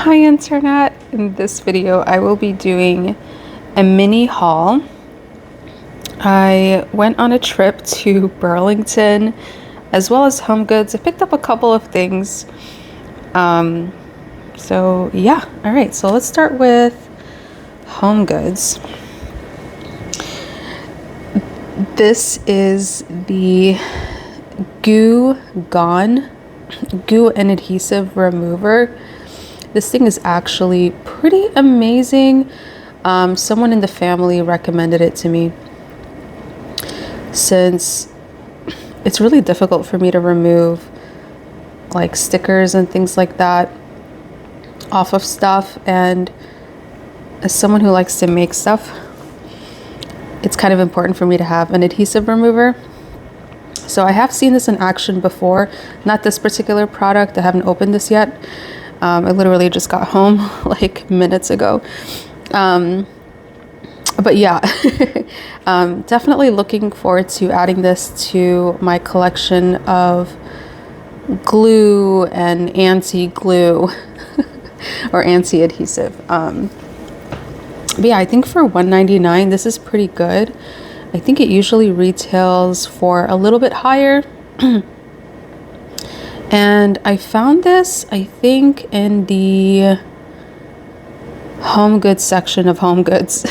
Hi Internet! In this video I will be doing a mini haul. I went on a trip to Burlington as well as Home Goods. I picked up a couple of things. So yeah, alright, so let's start with Home Goods. This is the Goo and Adhesive Remover. This thing is actually pretty amazing. Someone in the family recommended it to me since it's really difficult for me to remove like stickers and things like that off of stuff, and as someone who likes to make stuff, it's kind of important for me to have an adhesive remover. So I have seen this in action before, not this particular product. I haven't opened this yet. I literally just got home like minutes ago. But yeah, definitely looking forward to adding this to my collection of glue and anti-glue or anti-adhesive. But yeah, I think for $1.99 this is pretty good. I think it usually retails for a little bit higher. And I found this, I think, in the Home Goods section of Home Goods.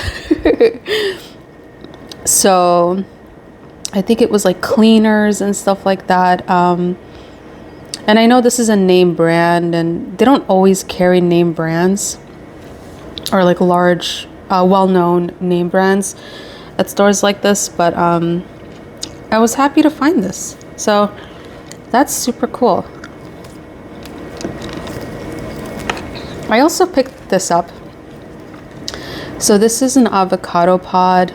So I think it was like cleaners and stuff like that. And I know this is a name brand, and they don't always carry name brands or like large, well-known name brands at stores like this. But I was happy to find this. So that's super cool. I also picked this up. So this is an avocado pod.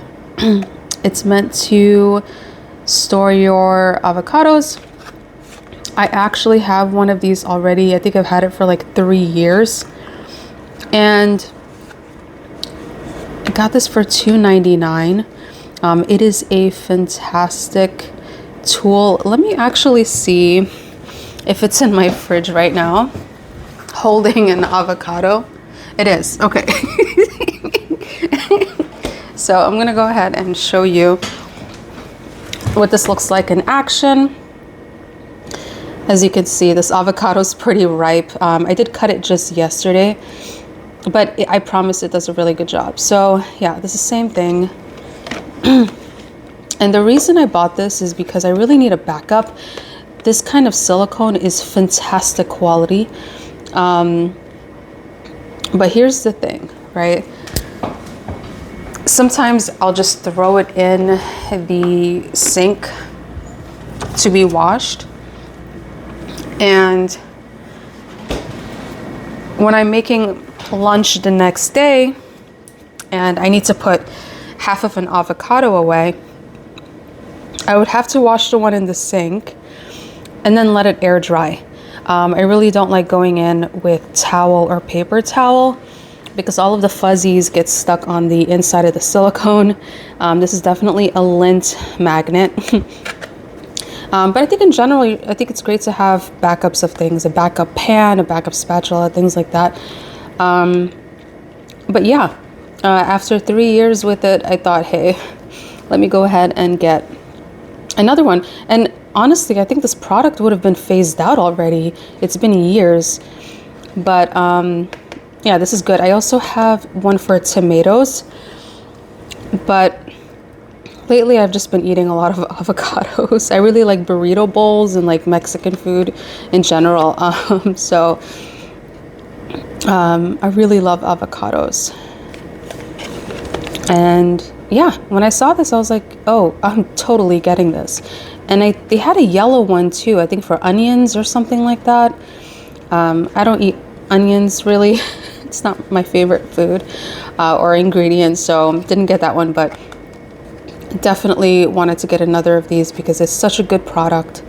It's meant to store your avocados. I actually have one of these already. I think I've had it for like 3 years. And I got this for $2.99. It is a fantastic tool. Let me actually see if it's in my fridge right now, holding an avocado. It is. Okay. So I'm gonna go ahead and show you what this looks like in action. As you can see, this avocado is pretty ripe. I did cut it just yesterday, but I promise it does a really good job. So yeah, this is the same thing. And the reason I bought this is because I really need a backup. This kind of silicone is fantastic quality. But here's the thing, right? Sometimes I'll just throw it in the sink to be washed. And when I'm making lunch the next day and I need to put half of an avocado away, I would have to wash the one in the sink and then let it air dry. I really don't like going in with towel or paper towel because all of the fuzzies get stuck on the inside of the silicone. This is definitely a lint magnet. But I think in general, I think it's great to have backups of things, a backup pan, a backup spatula, things like that. But yeah, after 3 years with it, I thought, hey, let me go ahead and get another one. And honestly, I think this product would have been phased out already. It's been years. But yeah, this is good. I also have one for tomatoes. But lately, I've just been eating a lot of avocados. I really like burrito bowls and like Mexican food in general. So I really love avocados. And yeah, when I saw this, I was like, oh, I'm totally getting this. And they had a yellow one too, I think for onions or something like that. I don't eat onions really. It's not my favorite food or ingredient, so didn't get that one, but definitely wanted to get another of these because it's such a good product.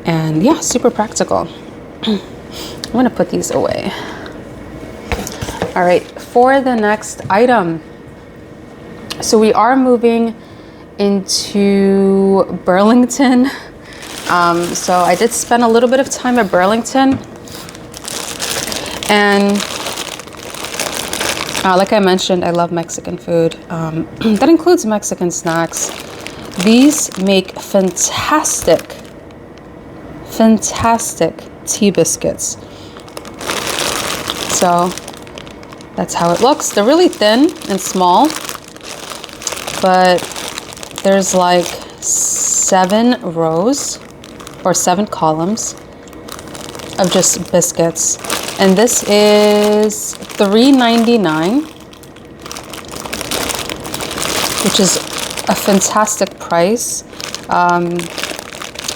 And yeah, super practical. I'm gonna put these away. All right, for the next item. So we are moving into Burlington. So I did spend a little bit of time at Burlington, and Like I mentioned, I love Mexican food. That includes Mexican snacks. These make fantastic tea biscuits. So that's how it looks. They're really thin and small, but there's like 7 rows or 7 columns of just biscuits. And this is $3.99, which is a fantastic price.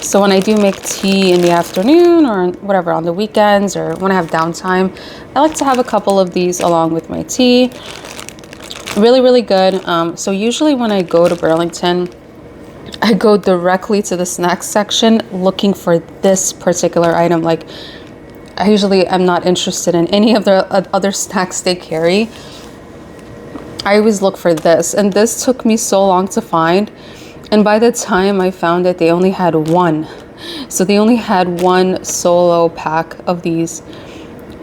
So when I do make tea in the afternoon or whatever on the weekends or when I have downtime, I like to have a couple of these along with my tea. Really, really good. So usually when I go to Burlington, I go directly to the snacks section looking for this particular item. Like, I usually am not interested in any of the other snacks they carry. I always look for this, and this took me so long to find. And by the time I found it, they only had one. So they only had one solo pack of these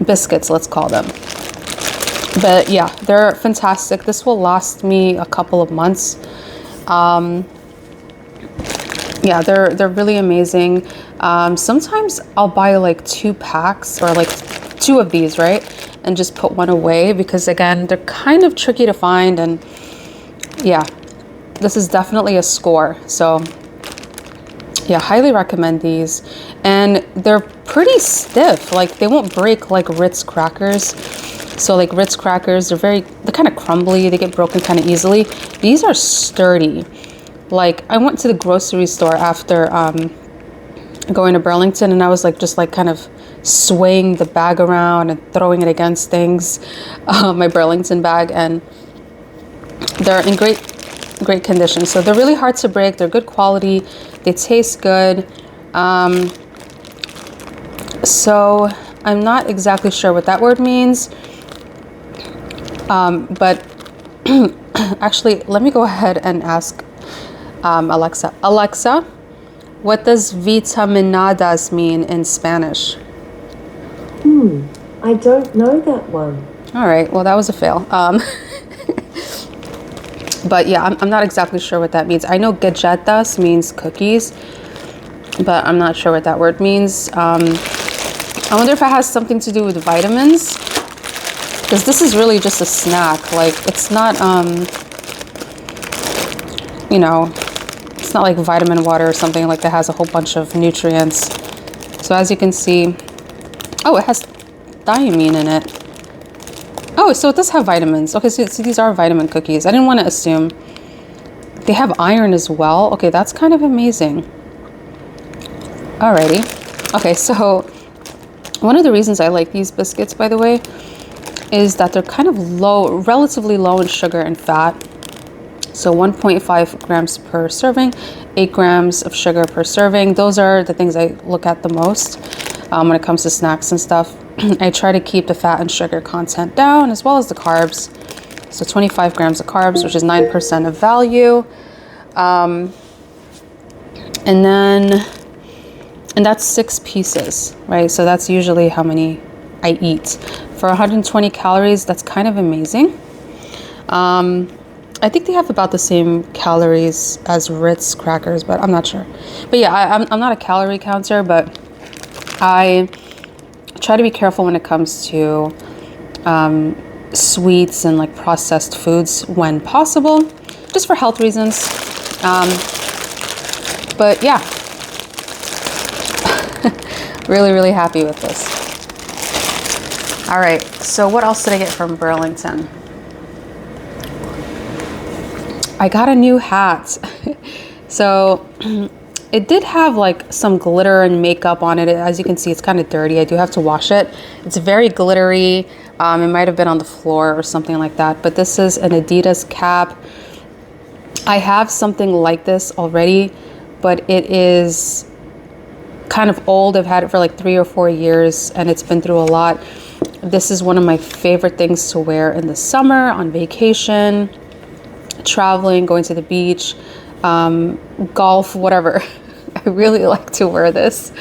biscuits, let's call them. But yeah, they're fantastic. This will last me a couple of months. Yeah, they're really amazing. Sometimes I'll buy like 2 packs or like 2 of these, right? And just put one away because again, they're kind of tricky to find. And yeah, this is definitely a score. So yeah, highly recommend these. And they're pretty stiff. Like they won't break like Ritz crackers. So like Ritz crackers, they're kind of crumbly. They get broken kind of easily. These are sturdy. Like I went to the grocery store after going to Burlington, and I was like just like kind of swaying the bag around and throwing it against things, my Burlington bag, and they're in great condition. So they're really hard to break. They're good quality. They taste good. So I'm not exactly sure what that word means. But actually, let me go ahead and ask Alexa. Alexa, what does vitaminadas mean in Spanish? I don't know that one. All right, well, that was a fail. But yeah, I'm not exactly sure what that means. I know galletas means cookies, but I'm not sure what that word means. I wonder if it has something to do with vitamins, because this is really just a snack. Like it's not, you know, it's not like vitamin water or something like that has a whole bunch of nutrients. So as you can see, oh, it has thiamine in it. Oh, so it does have vitamins. Okay, so these are vitamin cookies. I didn't want to assume. They have iron as well. Okay, that's kind of amazing. Alrighty. Okay, so one of the reasons I like these biscuits, by the way, is that they're kind of low, relatively low in sugar and fat. So 1.5 grams per serving, 8 grams of sugar per serving. Those are the things I look at the most when it comes to snacks and stuff. I try to keep the fat and sugar content down as well as the carbs. So 25 grams of carbs, which is 9% of value. And that's 6 pieces, right? So that's usually how many I eat. For 120 calories, that's kind of amazing. I think they have about the same calories as Ritz crackers, but I'm not sure. But yeah, I'm not a calorie counter, but I try to be careful when it comes to sweets and like processed foods when possible, just for health reasons. But yeah, really, really happy with this. All right, so what else did I get from Burlington? I got a new hat. So it did have like some glitter and makeup on it. As you can see, it's kind of dirty. I do have to wash it. It's very glittery. It might have been on the floor or something like that. But this is an Adidas cap. I have something like this already, but it is kind of old. I've had it for like 3 or 4 years and it's been through a lot. This is one of my favorite things to wear in the summer, on vacation, traveling, going to the beach, golf, whatever. I really like to wear this.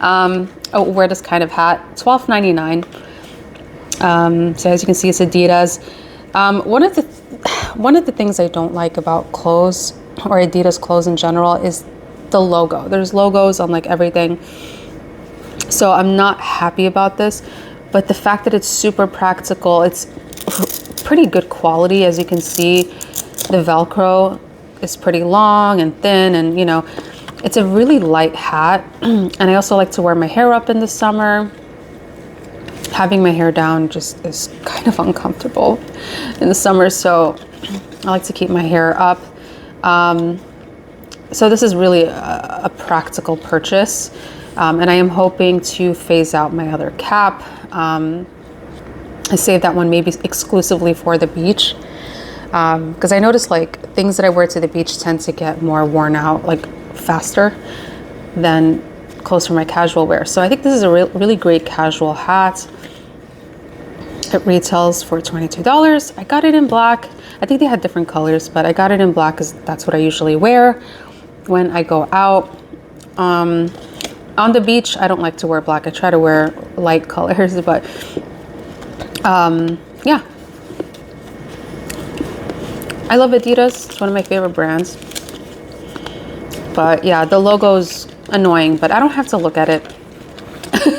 Wear this kind of hat. $12.99. So as you can see, it's Adidas. One of the things I don't like about clothes or Adidas clothes in general is the logo. There's logos on like everything. So I'm not happy about this, but the fact that it's super practical, it's pretty good quality. As you can see, the Velcro is pretty long and thin, and you know, it's a really light hat. And I also like to wear my hair up in the summer. Having my hair down just is kind of uncomfortable in the summer, so I like to keep my hair up. So this is really a practical purchase, and I am hoping to phase out my other cap. I saved that one maybe exclusively for the beach, because I noticed like things that I wear to the beach tend to get more worn out like faster than clothes for my casual wear. So I think this is a really great casual hat. It retails for $22. I got it in black. I think they had different colors, but I got it in black because that's what I usually wear when I go out. On the beach, I don't like to wear black. I try to wear light colors, but yeah. I love Adidas. It's one of my favorite brands. But yeah, the logo's annoying, but I don't have to look at it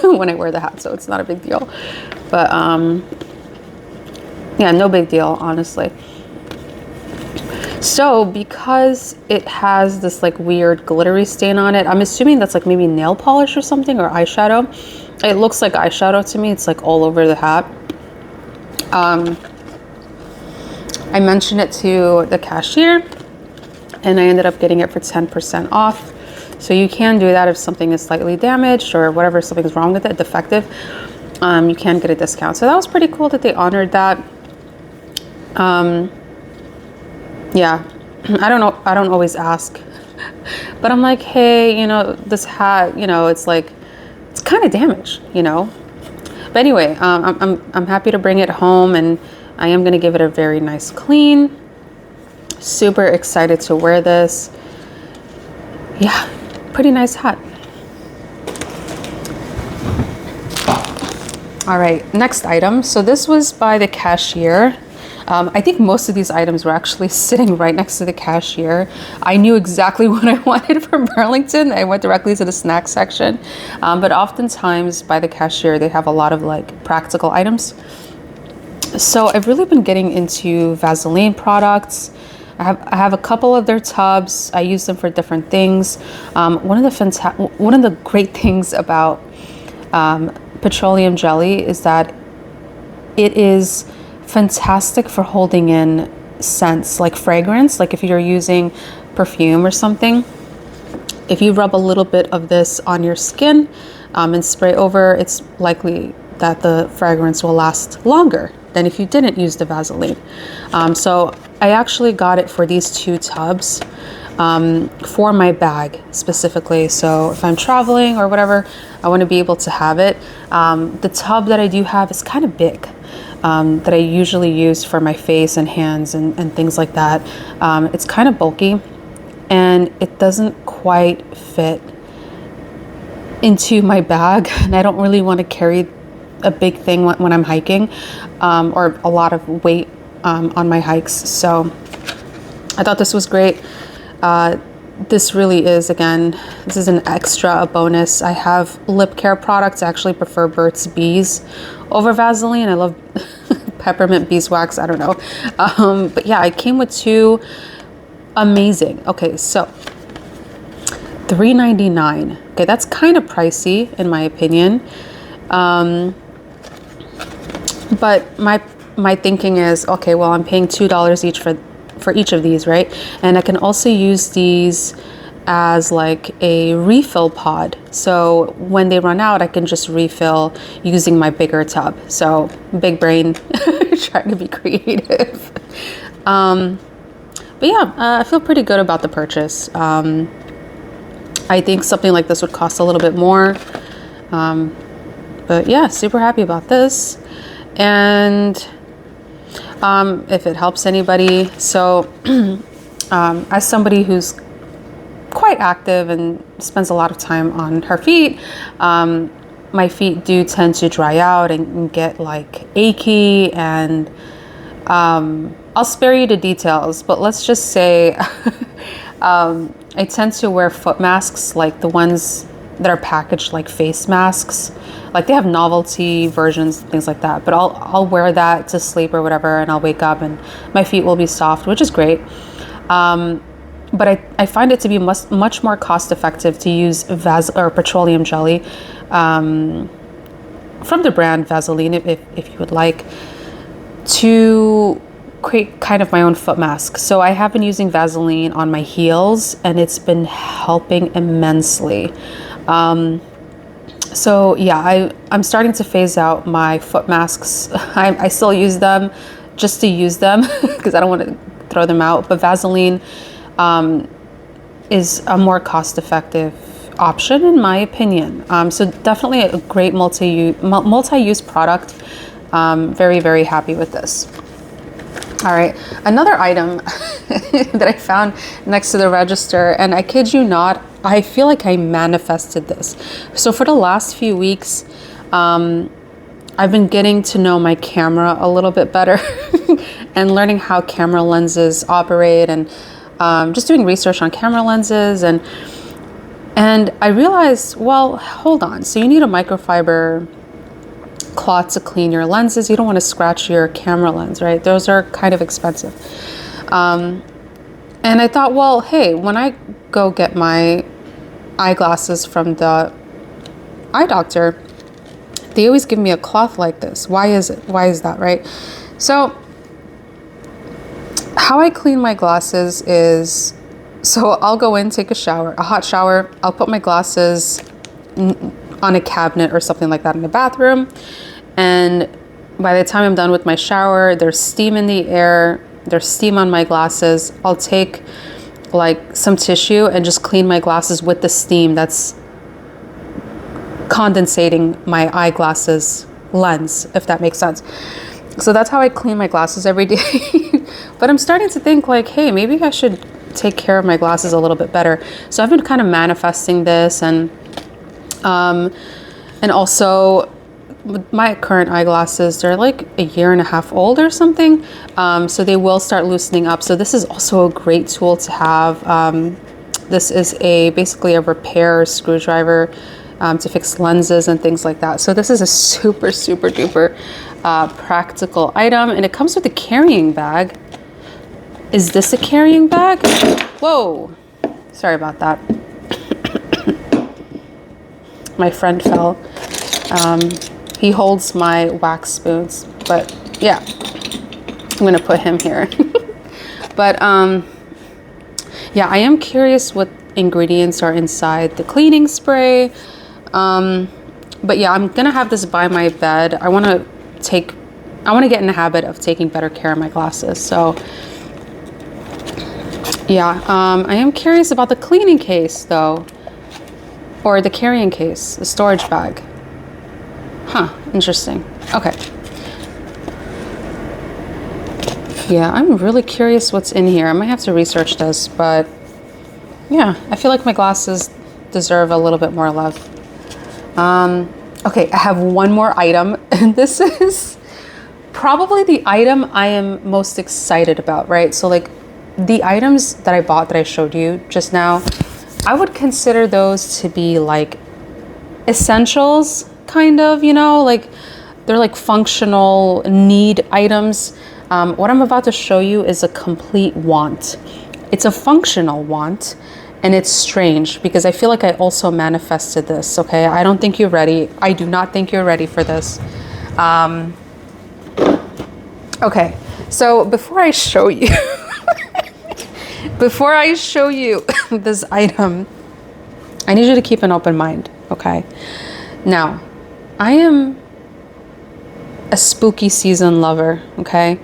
when I wear the hat, so it's not a big deal. But yeah, no big deal, honestly. So because it has this like weird glittery stain on it, I'm assuming that's like maybe nail polish or something, or eyeshadow. It looks like eyeshadow to me. It's like all over the hat. I mentioned it to the cashier and I ended up getting it for 10% off. So you can do that if something is slightly damaged or whatever, something's wrong with it, defective. You can get a discount. So that was pretty cool that they honored that. Yeah, I don't know. I don't always ask, but I'm like, hey, you know, this hat, you know, it's like, it's kind of damaged, you know. But anyway, I'm happy to bring it home, and I am gonna give it a very nice clean. Super excited to wear this. Yeah, pretty nice hat. All right, next item. So this was by the cashier. I think most of these items were actually sitting right next to the cashier. I knew exactly what I wanted from Burlington. I went directly to the snack section. But oftentimes by the cashier, they have a lot of like practical items. So I've really been getting into Vaseline products. I have a couple of their tubs. I use them for different things. One of the great things about petroleum jelly is that it is fantastic for holding in scents, like fragrance. Like if you're using perfume or something, if you rub a little bit of this on your skin and spray over, it's likely that the fragrance will last longer than if you didn't use the Vaseline. So I actually got it for these 2 tubs for my bag specifically. So if I'm traveling or whatever, I want to be able to have it. The tub that I do have is kind of big. That I usually use for my face and hands and things like that. It's kind of bulky and it doesn't quite fit into my bag, and I don't really want to carry a big thing when I'm hiking, or a lot of weight on my hikes. So I thought this was great. This really is, again, this is an extra, a bonus. I have lip care products. I actually prefer Burt's Bees over Vaseline. I love peppermint beeswax. I don't know. But yeah, it came with 2. Amazing. Okay, so $3.99. Okay, that's kind of pricey in my opinion. But my thinking is, okay, well, I'm paying $2 each for each of these, right? And I can also use these as like a refill pod. So when they run out, I can just refill using my bigger tub. So big brain, trying to be creative. But yeah, I feel pretty good about the purchase. I think something like this would cost a little bit more. But yeah, super happy about this. And if it helps anybody, so as somebody who's quite active and spends a lot of time on her feet, my feet do tend to dry out and get like achy, and I'll spare you the details, but let's just say I tend to wear foot masks, like the ones that are packaged like face masks. Like they have novelty versions, things like that. But I'll wear that to sleep or whatever, and I'll wake up and my feet will be soft, which is great. But I find it to be much more cost effective to use petroleum jelly from the brand Vaseline, if you would like, to create kind of my own foot mask. So I have been using Vaseline on my heels, and it's been helping immensely. So yeah, I'm starting to phase out my foot masks. I still use them just to use them because I don't want to throw them out. But Vaseline is a more cost-effective option in my opinion. So definitely a great multi-use product. Very, very happy with this. All right, another item that I found next to the register, and I kid you not, I feel like I manifested this. So for the last few weeks, I've been getting to know my camera a little bit better and learning how camera lenses operate, and just doing research on camera lenses, and I realized, well, hold on. So you need a microfiber cloth to clean your lenses. You don't want to scratch your camera lens, right? Those are kind of expensive. And I thought, well, hey, when I go get my eyeglasses from the eye doctor, they always give me a cloth like this. Why is it? Why is that, right? So how I clean my glasses is, so I'll go in, take a hot shower. I'll put my glasses on a cabinet or something like that in the bathroom. And by the time I'm done with my shower, there's steam in the air, there's steam on my glasses. I'll take like some tissue and just clean my glasses with the steam that's condensating my eyeglasses lens, if that makes sense. So that's how I clean my glasses every day. But I'm starting to think like, hey, maybe I should take care of my glasses a little bit better. So I've been kind of manifesting this, and also with my current eyeglasses, they're like a year and a half old or something. So they will start loosening up. So this is also a great tool to have. This is basically a repair screwdriver to fix lenses and things like that. So this is a super, super duper practical item, and it comes with a carrying bag. Is this a carrying bag? Whoa, sorry about that. My friend fell. He holds my wax spoons, but yeah, I'm gonna put him here. But yeah, I am curious what ingredients are inside the cleaning spray. But yeah, I'm gonna have this by my bed. I wanna get in the habit of taking better care of my glasses. So yeah, I am curious about the cleaning case though, or the carrying case, the storage bag. Huh, interesting. Okay. Yeah, I'm really curious what's in here. I might have to research this, but yeah, I feel like my glasses deserve a little bit more love. Okay, I have one more item, and this is probably the item I am most excited about, right? So like the items that I bought that I showed you just now, I would consider those to be like essentials, kind of, you know, like they're like functional need items. What I'm about to show you is a complete want. It's a functional want, and it's strange because I feel like I also manifested this, okay? I don't think you're ready. I do not think you're ready for this. Okay, so before I show you, this item, I need you to keep an open mind, okay? Now, I am a spooky season lover, okay?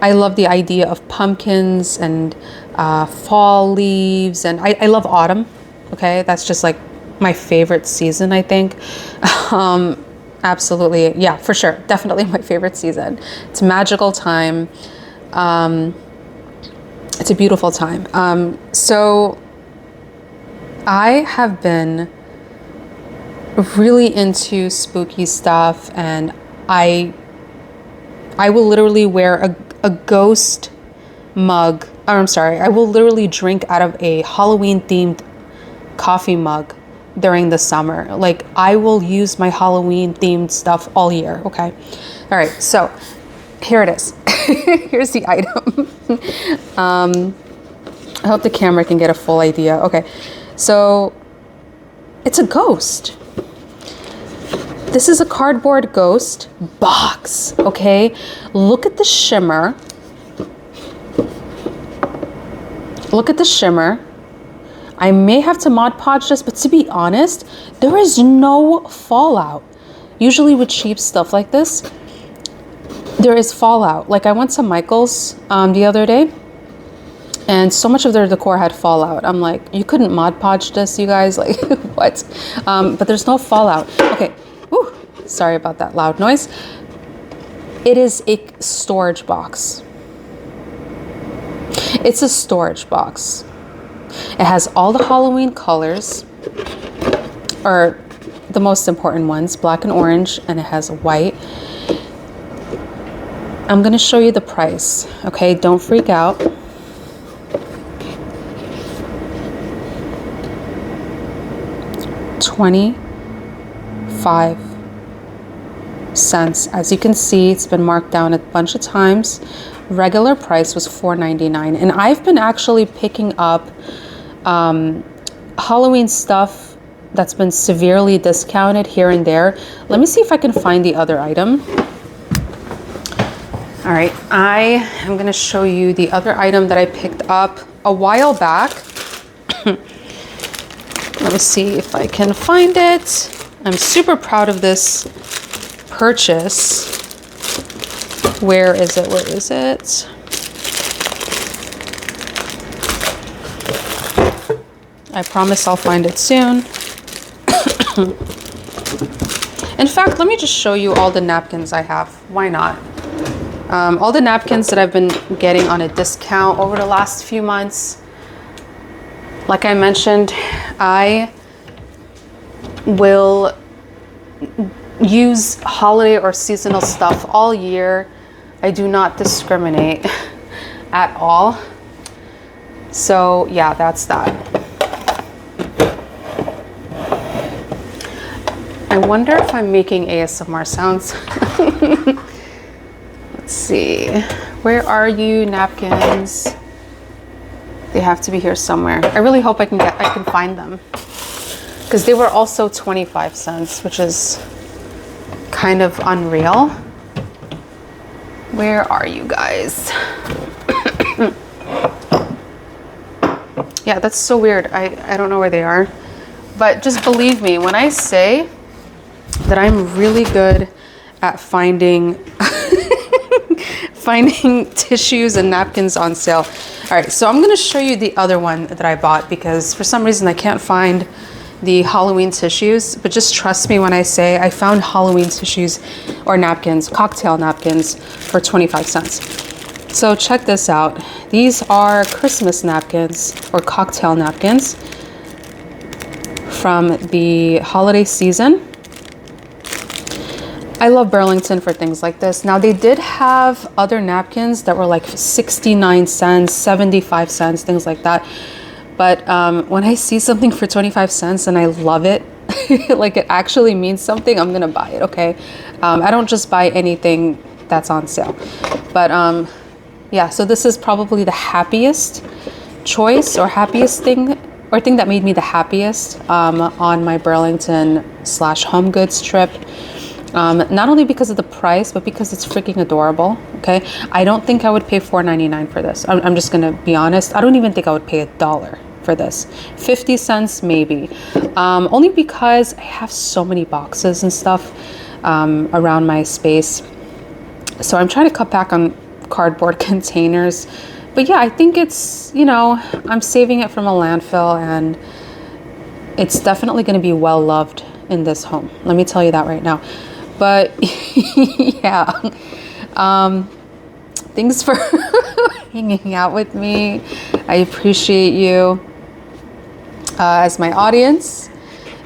I love the idea of pumpkins and fall leaves, and I love autumn, okay? That's just like my favorite season, I think. Absolutely, yeah, for sure. Definitely my favorite season. It's a magical time. It's a beautiful time. So I have been really into spooky stuff, and I I will literally wear a ghost mug. I'm sorry, I will literally drink out of a Halloween themed coffee mug during the summer. Like, I will use my Halloween themed stuff all year. Okay. All right. So here it is. Here's the item. I hope the camera can get a full idea. Okay. So it's a ghost. This is a cardboard ghost box. Okay. Look at the shimmer. Look at the shimmer. I may have to Mod Podge this, but to be honest, there is no fallout. Usually with cheap stuff like this, there is fallout. Like, I went to Michael's the other day, and so much of their decor had fallout. I'm like, you couldn't Mod Podge this, you guys? Like, what? But there's no fallout. Okay. Whew. Sorry about that loud noise. It is a storage box. It's a storage box. It has all the Halloween colors, or the most important ones, black and orange, and it has white. I'm going to show you the price, okay? Don't freak out. $0.25. As you can see, it's been marked down a bunch of times. Regular price was $4.99, and I've been actually picking up Halloween stuff that's been severely discounted here and there. Let me see if I can find the other item. All right, I am going to show you the other item that I picked up a while back. Let me see if I can find it. I'm super proud of this purchase. Where is it? Where is it? I promise I'll find it soon. In fact, let me just show you all the napkins I have. Why not? All the napkins that I've been getting on a discount over the last few months. Like I mentioned, I will use holiday or seasonal stuff all year. I do not discriminate at all. So yeah, that's that. I wonder if I'm making ASMR sounds. Let's see. Where are you, napkins? They have to be here somewhere. I really hope I can find them, because they were also 25 cents, which is kind of unreal. Where are you guys? Yeah, that's so weird. I don't know where they are. But just believe me when I say that I'm really good at finding finding tissues and napkins on sale. All right, so I'm gonna show you the other one that I bought, because for some reason I can't find the Halloween tissues, but just trust me when I say I found Halloween tissues or napkins, cocktail napkins, for 25 cents. So check this out. These are Christmas napkins or cocktail napkins from the holiday season. I love Burlington for things like this. Now, they did have other napkins that were like 69 cents, 75 cents, things like that. But when I see something for 25 cents and I love it, like it actually means something, I'm gonna buy it, okay? I don't just buy anything that's on sale. But yeah, so this is probably the happiest choice or happiest thing, or thing that made me the happiest on my Burlington / Home Goods trip. Not only because of the price, but because it's freaking adorable, okay? I don't think I would pay $4.99 for this. I'm just gonna be honest. I don't even think I would pay $1 for this. 50 cents maybe. Only because I have so many boxes and stuff around my space. So I'm trying to cut back on cardboard containers. But yeah, I think it's, you know, I'm saving it from a landfill, and it's definitely gonna be well loved in this home. Let me tell you that right now. But yeah, thanks for hanging out with me. I appreciate you as my audience,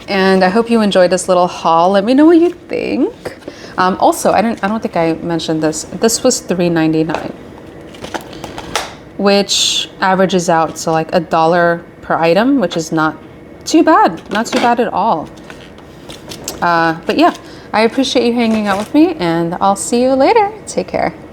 and I hope you enjoyed this little haul. Let me know what you think. Also, I don't think I mentioned this. This was $3.99, which averages out to like $1 per item, which is not too bad. Not too bad at all. But yeah, I appreciate you hanging out with me, and I'll see you later. Take care.